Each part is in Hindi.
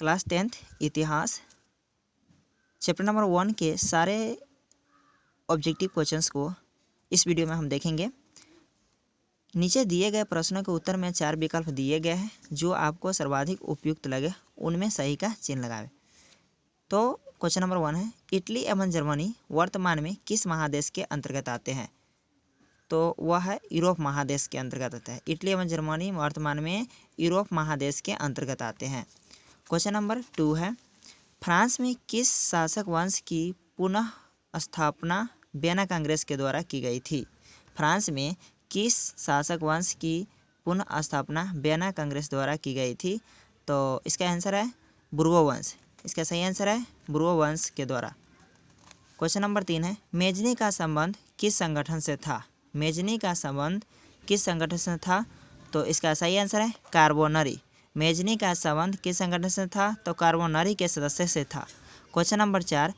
क्लास 10th इतिहास चैप्टर नंबर 1 के सारे ऑब्जेक्टिव क्वेश्चंस को इस वीडियो में हम देखेंगे। नीचे दिए गए प्रश्नों के उत्तर में 4 विकल्प दिए गए हैं। जो आपको सर्वाधिक उपयुक्त लगे उनमें सही का चिन्ह लगाएं। तो क्वेश्चन नंबर 1 है, इटली एवं जर्मनी वर्तमान में किस महादेश के अंतर्गत आते हैं? तो वह है यूरोप महादेश के अंतर्गत आता है। इटली एवं जर्मनी वर्तमान में यूरोप महादेश के अंतर्गत आते हैं। क्वेश्चन नंबर 2 है, फ्रांस में किस शासक वंश की पुनः स्थापना वियना कांग्रेस के द्वारा की गई थी? फ्रांस में किस शासक वंश की पुनः स्थापना वियना कांग्रेस द्वारा की गई थी? तो इसका आंसर है बुर्बो वंश। इसका सही आंसर है बुर्बो वंश के द्वारा। क्वेश्चन नंबर 3 है, मेजनी का संबंध किस संगठन से था? मेजनी का संबंध किस संगठन से था? तो इसका सही आंसर है कार्बोनरी। मेजनी का संबंध किस संगठन से था? तो कार्बोनरी के सदस्य से था। क्वेश्चन नंबर 4,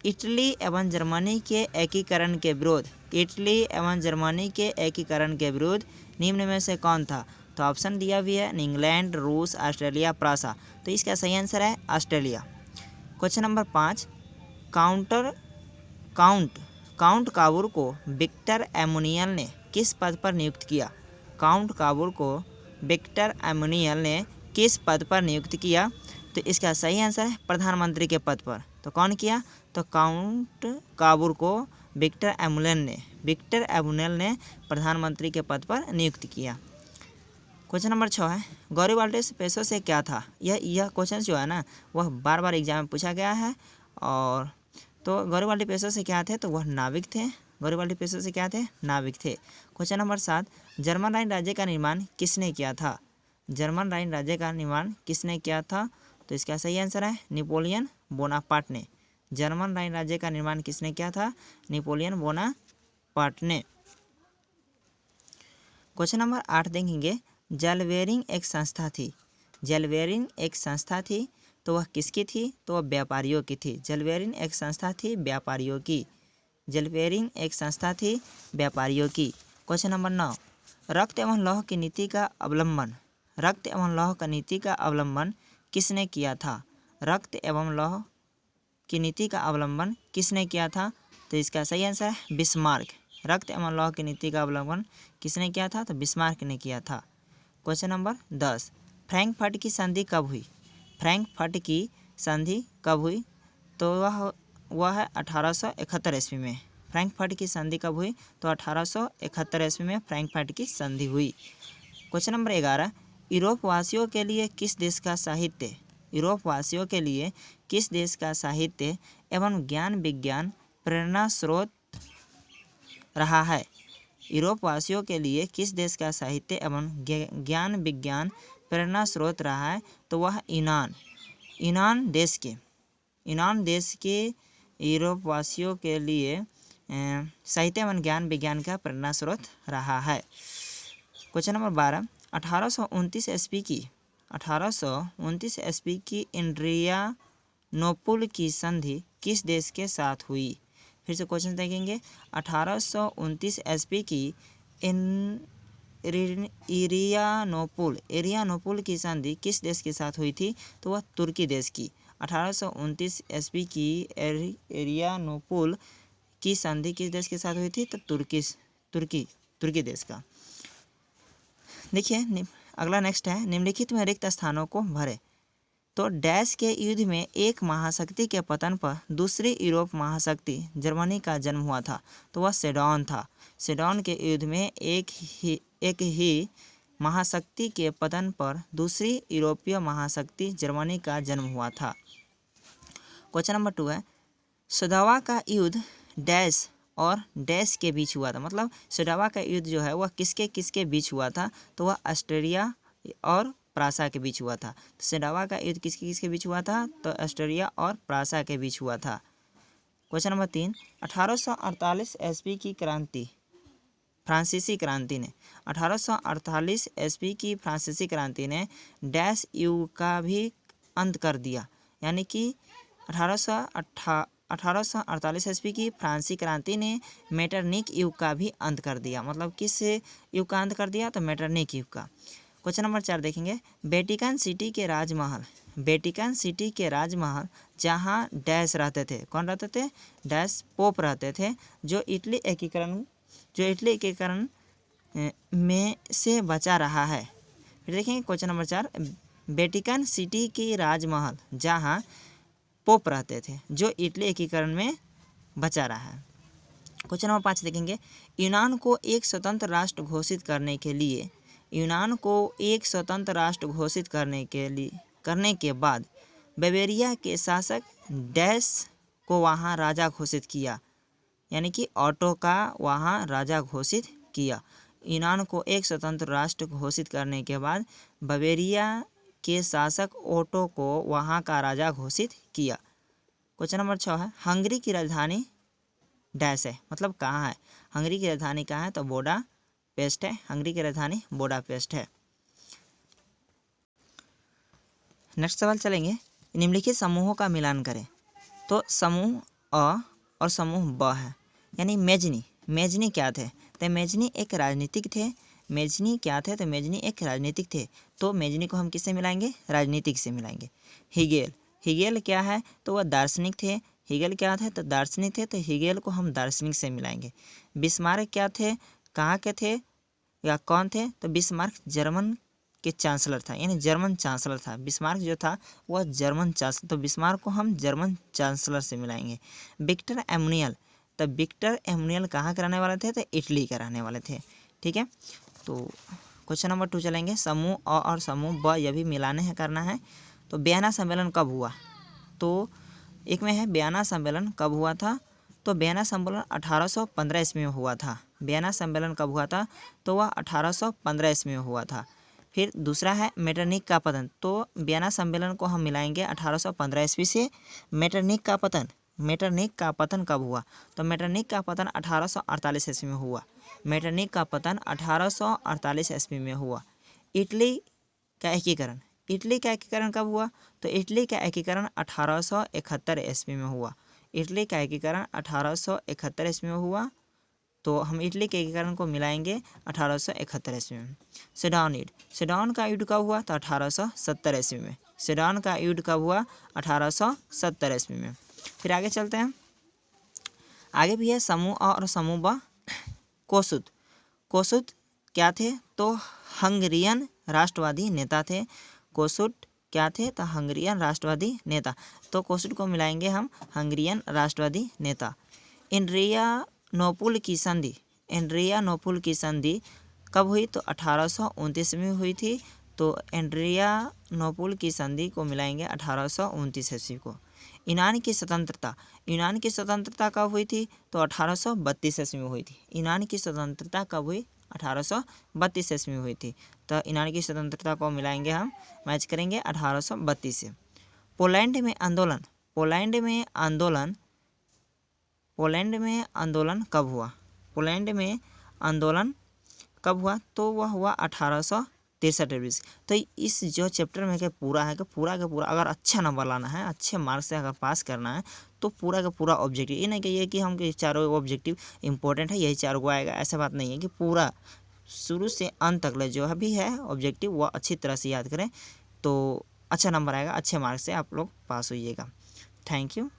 इटली एवं जर्मनी के एकीकरण के विरोध, इटली एवं जर्मनी के एकीकरण के विरोध निम्न में से कौन था? तो ऑप्शन दिया भी है इंग्लैंड, रूस, ऑस्ट्रेलिया, प्रासा। तो इसका सही आंसर है ऑस्ट्रेलिया। क्वेश्चन नंबर 5, काउंट काबूर को विक्टर एमुनियल ने किस पद पर नियुक्त किया? काउंट काबूर को विक्टर एमुनियल ने किस पद पर नियुक्त किया? तो इसका सही आंसर है प्रधानमंत्री के पद पर। तो कौन किया? तो काउंट काबूर को विक्टर एमुनियल ने प्रधानमंत्री के पद पर नियुक्त किया। क्वेश्चन नंबर 6 है, गैरिबाल्डी पेशे से क्या था? यह क्वेश्चन जो है ना वह बार बार एग्जाम में पूछा गया है। और तो गैरिबाल्डी पेशे से क्या थे? तो वह नाविक थे। गैरिबाल्डी पेशे से क्या थे? नाविक थे। क्वेश्चन नंबर 7, जर्मन राइन राज्य का निर्माण किसने किया था? जर्मन राइन राज्य का निर्माण किसने किया था? तो इसका सही आंसर है नेपोलियन बोनापार्ट ने। जर्मन राइन राज्य का निर्माण किसने किया था? नेपोलियन बोनापार्ट ने। क्वेश्चन नंबर 8 देखेंगे, जलवेरिंग एक संस्था थी। जलवेरिंग एक संस्था थी तो वह किसकी थी? तो वह व्यापारियों की थी। जलवेरिंग एक संस्था थी व्यापारियों की। जलवेरिंग एक संस्था थी व्यापारियों की। क्वेश्चन नंबर 9, रक्त एवं लौह की नीति का अवलंबन, रक्त एवं लौह की नीति का अवलंबन किसने किया था? रक्त एवं लौह की नीति का अवलंबन किसने किया था? तो इसका सही आंसर है बिस्मार्क। रक्त एवं लौह की नीति का अवलंबन किसने किया था? तो बिस्मार्क ने किया था। क्वेश्चन नंबर 10, फ्रैंकफर्ट की संधि कब हुई? फ्रैंकफर्ट की संधि कब हुई? तो वह है 1871 ईस्वी में। फ्रैंकफर्ट की संधि कब हुई? तो 1871 ईस्वी में फ्रैंकफर्ट की संधि हुई। क्वेश्चन नंबर 11, यूरोप वासियों के लिए किस देश का साहित्य, यूरोप वासियों के लिए किस देश का साहित्य एवं ज्ञान विज्ञान प्रेरणा स्रोत रहा है? यूरोप वासियों के लिए किस देश का साहित्य एवं ज्ञान विज्ञान प्रेरणा स्रोत रहा है? तो वह यूनान देश के यूरोप वासियों के लिए साहित्य एवं ज्ञान विज्ञान का प्रेरणा स्रोत रहा है। क्वेश्चन नंबर 12, 1829 ईस्वी की एड्रियानोपुल की संधि किस देश के साथ हुई? फिर से क्वेश्चन देखेंगे, 1829 ईस्वी की एरियानोपुल की संधि किस देश के साथ हुई थी? तो वह तुर्की देश की। 1829 ईस्वी की एरियानोपुल की संधि किस देश के साथ हुई थी? तो तुर्की देश का। देखिए अगला नेक्स्ट है, निम्नलिखित में रिक्त स्थानों को भरे। तो डैश के युद्ध में एक महाशक्ति के पतन पर दूसरी यूरोप महाशक्ति जर्मनी का जन्म हुआ था। तो वह सेडॉन था। सेडॉन के युद्ध में एक ही महाशक्ति के पतन पर दूसरी यूरोपीय महाशक्ति जर्मनी का जन्म हुआ था। क्वेश्चन नंबर 2 है, सदावा का युद्ध डैश और डैश के बीच हुआ था। मतलब सदावा का युद्ध जो है वह किसके बीच हुआ था? तो वह ऑस्ट्रिया और प्रासा के बीच हुआ था। तो सदावा का युद्ध किसके बीच हुआ था? तो ऑस्ट्रिया और प्रासा के बीच हुआ था। क्वेश्चन नंबर 3, 1848 ईस्वी की क्रांति, फ्रांसीसी क्रांति ने, 1848 ईस्वी की फ्रांसीसी क्रांति ने डैश युग का भी अंत कर दिया। यानी कि 1848 ईस्वी की फ्रांसीसी क्रांति ने मेटरनिक युग का भी अंत कर दिया। मतलब किस युग का अंत कर दिया? तो मेटरनिक युग का। क्वेश्चन नंबर 4 देखेंगे, वेटिकन सिटी के राजमहल, वेटिकन सिटी के राजमहल जहाँ डैश रहते थे, कौन रहते थे, डैश पोप रहते थे, जो इटली एकीकरण में से बचा रहा है। फिर देखेंगे क्वेश्चन नंबर 4, वेटिकन सिटी के राजमहल जहाँ पोप रहते थे, जो इटली एकीकरण में बचा रहा है। क्वेश्चन नंबर 5 देखेंगे, यूनान को एक स्वतंत्र राष्ट्र घोषित करने के बाद बवेरिया के शासक डैश को वहाँ राजा घोषित किया, यानी कि ऑटो का वहाँ राजा घोषित किया। यूनान को एक स्वतंत्र राष्ट्र घोषित करने के बाद बवेरिया के शासक ऑटो को वहाँ का राजा घोषित किया। क्वेश्चन नंबर 6 है, हंगरी की राजधानी डैश है, मतलब कहाँ है, हंगरी की राजधानी कहाँ है, तो बुडापेस्ट है, हंगरी की राजधानी बुडापेस्ट है। नेक्स्ट सवाल चलेंगे, निम्नलिखित समूहों का मिलान करें। तो समूह अ और समूह ब है, यानी मेजनी क्या थे, तो मेजनी एक राजनीतिक थे। तो मेजनी को हम किससे मिलाएंगे, राजनीतिक से मिलाएंगे। हिगेल क्या है, तो वह दार्शनिक थे। हिगेल क्या थे, तो दार्शनिक थे, तो हिगेल को हम दार्शनिक से मिलाएंगे। बिस्मार्क क्या थे, कहाँ के थे या कौन थे, तो बिस्मार्क जर्मन के चांसलर था, यानी जर्मन चांसलर था। बिस्मार्क जो था वह जर्मन चांसलर, तो बिस्मार्क को हम जर्मन चांसलर से मिलाएंगे। विक्टर एमुनियल, तो विक्टर एमुनियल कहाँ के रहने वाले थे, तो इटली के रहने वाले थे। ठीक है, तो क्वेश्चन नंबर 2 चलेंगे, समूह अ और समूह ब यह भी मिलाने है, करना है। तो वियना सम्मेलन कब हुआ, तो एक में है वियना सम्मेलन कब हुआ था, तो वियना सम्मेलन 1815 ईस्वी में हुआ था। वियना सम्मेलन कब हुआ था, तो वह 1815 ईस्वी में हुआ था। फिर दूसरा है मेटरनिक का पतन, तो वियना सम्मेलन को हम मिलाएंगे 1815 ईस्वी से। मेटरनिक का पतन कब हुआ, तो मेटरनिक का पतन 1848 ईस्वी में हुआ। मेटरनिक का पतन 1848 ईस्वी में हुआ। इटली का एकीकरण कब हुआ, तो इटली का एकीकरण 1871 ईस्वी में हुआ। इटली का एकीकरण 1871 ईस्वी में हुआ, तो हम इटली के एकीकरण को मिलाएंगे 1871 ईस्वी में। सिडॉन का युद्ध कब हुआ, तो 1870 ईस्वी में। सिडॉन का युद्ध कब हुआ, 1870 ईस्वी में। फिर आगे चलते हैं, आगे भी है समूह अ और समूह ब। कोसुद क्या थे, तो हंगरियन राष्ट्रवादी नेता थे। कोसुद क्या थे, तो हंगरियन राष्ट्रवादी नेता, तो कोसुद को मिलाएंगे हम हंगरियन राष्ट्रवादी नेता। एड्रियानोपुल की संधि कब हुई, तो 1829 में हुई थी, तो एड्रियानोपुल की संधि को मिलाएंगे 1829 ईस्वी को। यूनान की स्वतंत्रता कब हुई थी, तो 1832 ईस्वी में हुई थी। यूनान की स्वतंत्रता कब हुई, 1832 ईस्वी में हुई थी, तो यूनान की स्वतंत्रता को मिलाएंगे हम, मैच करेंगे 1832 से। पोलैंड में आंदोलन कब हुआ, तो वह हुआ 1863। तो इस जो चैप्टर में पूरा अगर अच्छा नंबर लाना है, अच्छे मार्क्स से अगर पास करना है, तो पूरा का पूरा ऑब्जेक्टिव, ये नहीं कहिए कि हम चारों ऑब्जेक्टिव इंपॉर्टेंट है यही 4 को आएगा, ऐसा बात नहीं है। कि पूरा शुरू से अंत तक जो भी है ऑब्जेक्टिव वह अच्छी तरह से याद करें, तो अच्छा नंबर आएगा, अच्छे मार्क्स से आप लोग पास होइएगा। Thank you.